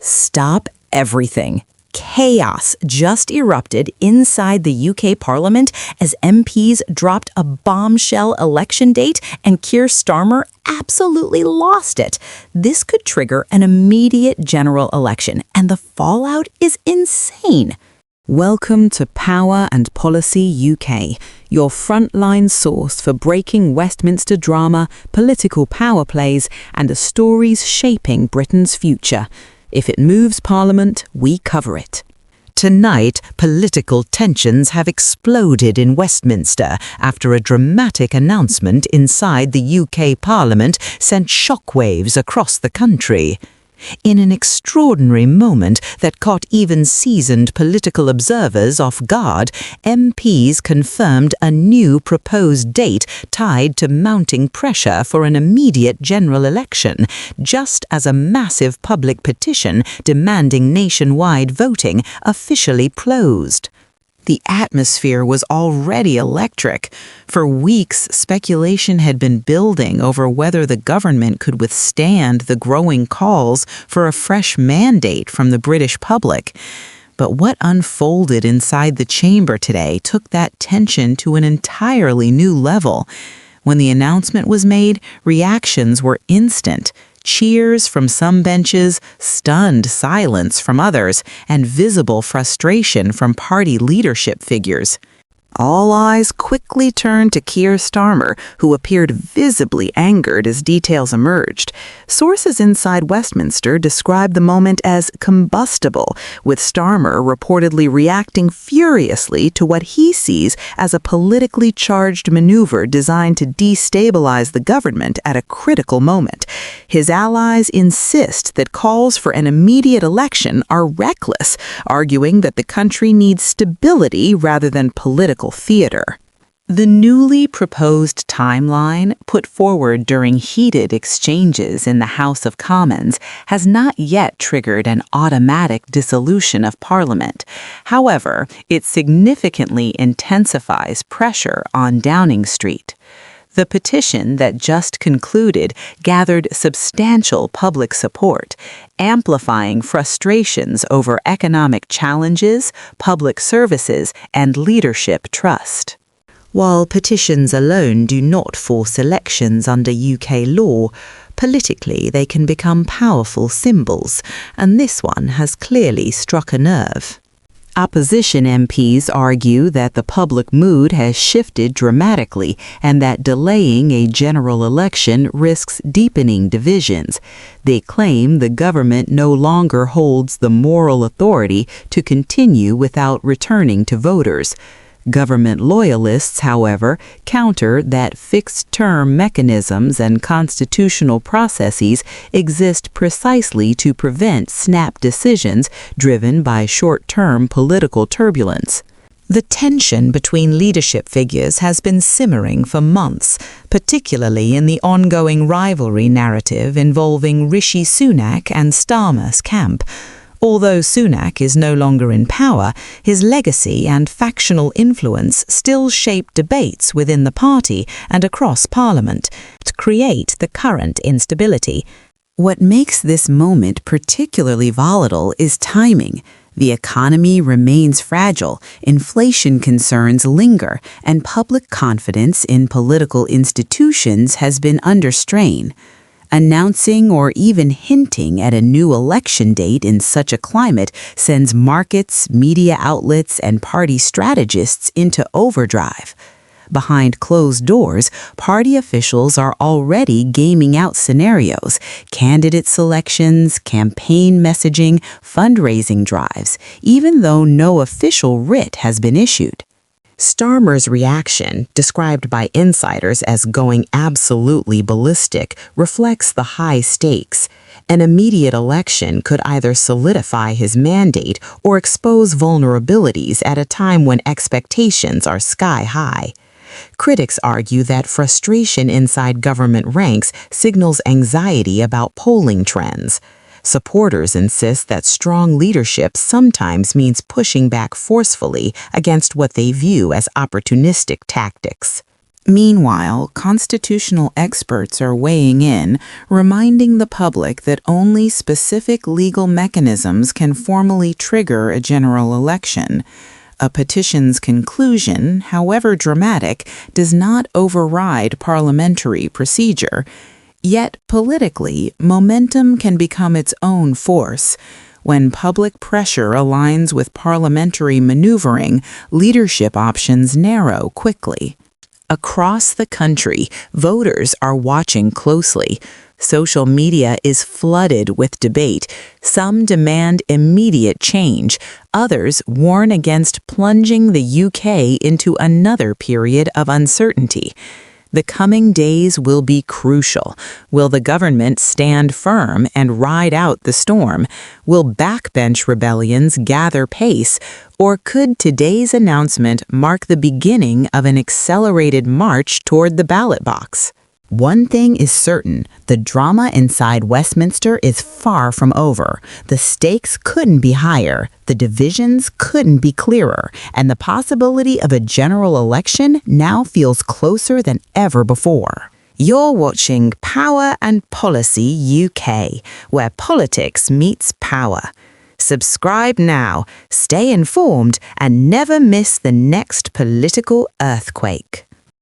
Stop everything. Chaos just erupted inside the UK Parliament as MPs dropped a bombshell election date and Keir Starmer absolutely lost it. This could trigger an immediate general election, and the fallout is insane. Welcome to Power and Policy UK, your frontline source for breaking Westminster drama, political power plays, and the stories shaping Britain's future. If it moves Parliament, we cover it. Tonight, political tensions have exploded in Westminster after a dramatic announcement inside the UK Parliament sent shockwaves across the country. In an extraordinary moment that caught even seasoned political observers off guard, MPs confirmed a new proposed date tied to mounting pressure for an immediate general election, just as a massive public petition demanding nationwide voting officially closed. The atmosphere was already electric. For weeks, speculation had been building over whether the government could withstand the growing calls for a fresh mandate from the British public. But what unfolded inside the chamber today took that tension to an entirely new level. When the announcement was made, reactions were instant. Cheers from some benches, stunned silence from others, and visible frustration from party leadership figures. All eyes quickly turned to Keir Starmer, who appeared visibly angered as details emerged. Sources inside Westminster described the moment as combustible, with Starmer reportedly reacting furiously to what he sees as a politically charged maneuver designed to destabilize the government at a critical moment. His allies insist that calls for an immediate election are reckless, arguing that the country needs stability rather than political theater. The newly proposed timeline, put forward during heated exchanges in the House of Commons, has not yet triggered an automatic dissolution of Parliament. However, it significantly intensifies pressure on Downing Street. The petition that just concluded gathered substantial public support, amplifying frustrations over economic challenges, public services, and leadership trust. While petitions alone do not force elections under UK law, politically they can become powerful symbols, and this one has clearly struck a nerve. Opposition MPs argue that the public mood has shifted dramatically and that delaying a general election risks deepening divisions. They claim the government no longer holds the moral authority to continue without returning to voters. Government loyalists, however, counter that fixed-term mechanisms and constitutional processes exist precisely to prevent snap decisions driven by short-term political turbulence. The tension between leadership figures has been simmering for months, particularly in the ongoing rivalry narrative involving Rishi Sunak and Starmer's camp. Although Sunak is no longer in power, his legacy and factional influence still shape debates within the party and across Parliament to create the current instability. What makes this moment particularly volatile is timing. The economy remains fragile, inflation concerns linger, and public confidence in political institutions has been under strain. Announcing or even hinting at a new election date in such a climate sends markets, media outlets, and party strategists into overdrive. Behind closed doors, party officials are already gaming out scenarios, candidate selections, campaign messaging, fundraising drives, even though no official writ has been issued. Starmer's reaction, described by insiders as going absolutely ballistic, reflects the high stakes. An immediate election could either solidify his mandate or expose vulnerabilities at a time when expectations are sky high. Critics argue that frustration inside government ranks signals anxiety about polling trends. Supporters insist that strong leadership sometimes means pushing back forcefully against what they view as opportunistic tactics. Meanwhile, constitutional experts are weighing in, reminding the public that only specific legal mechanisms can formally trigger a general election. A petition's conclusion, however dramatic, does not override parliamentary procedure. Yet, politically, momentum can become its own force. When public pressure aligns with parliamentary maneuvering, leadership options narrow quickly. Across the country, voters are watching closely. Social media is flooded with debate. Some demand immediate change. Others warn against plunging the UK into another period of uncertainty. The coming days will be crucial. Will the government stand firm and ride out the storm? Will backbench rebellions gather pace? Or could today's announcement mark the beginning of an accelerated march toward the ballot box? One thing is certain, the drama inside Westminster is far from over. The stakes couldn't be higher, the divisions couldn't be clearer, and the possibility of a general election now feels closer than ever before. You're watching Power and Policy UK, where politics meets power. Subscribe now, stay informed, and never miss the next political earthquake.